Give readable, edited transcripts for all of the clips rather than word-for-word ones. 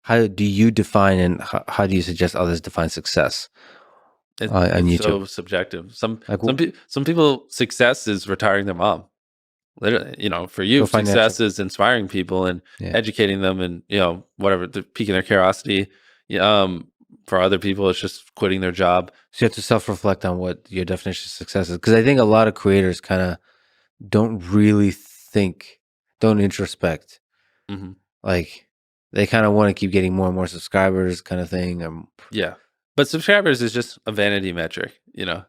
how do you define and how do you suggest others define success on It's YouTube? so subjective. Like Some people success is retiring their mom. Literally, you know, for you, so financial. success is inspiring people and Yeah. educating them, and you know, whatever, piquing their curiosity. Yeah, for other people, it's just quitting their job. So you have to self-reflect on what your definition of success is, because I think a lot of creators kind of don't really don't introspect. Hmm. Like they kind of want to keep getting more and more subscribers, kind of thing. Yeah, but subscribers is just a vanity metric. You know,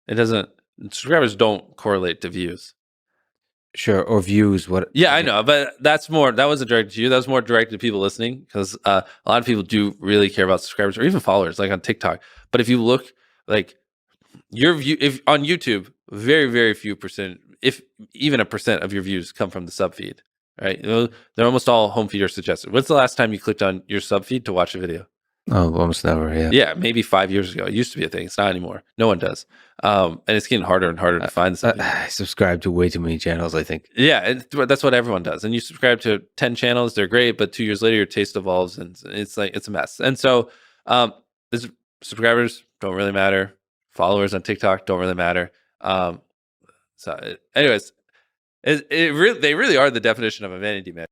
it doesn't. Subscribers don't correlate to views. Sure, or views. What? Yeah, I know, but that's more. That wasn't directed to you. That was more directed to people listening, because a lot of people do really care about subscribers or even followers, like on TikTok. But if you look, like your view, if on YouTube, very few percent, if even a percent of your views come from the sub feed, right? You know, they're almost all home feed or suggested. When's the last time you clicked on your sub feed to watch a video? Oh, almost never. Yeah. Yeah, maybe 5 years ago. It used to be a thing. It's not anymore. No one does. And it's getting harder and harder to find this. I subscribe to way too many channels, I think. Yeah, that's what everyone does. And you subscribe to 10 channels, they're great, but 2 years later, your taste evolves, and it's like it's a mess. And so, um, subscribers don't really matter. Followers on TikTok don't really matter. Anyways, they really are the definition of a vanity measure.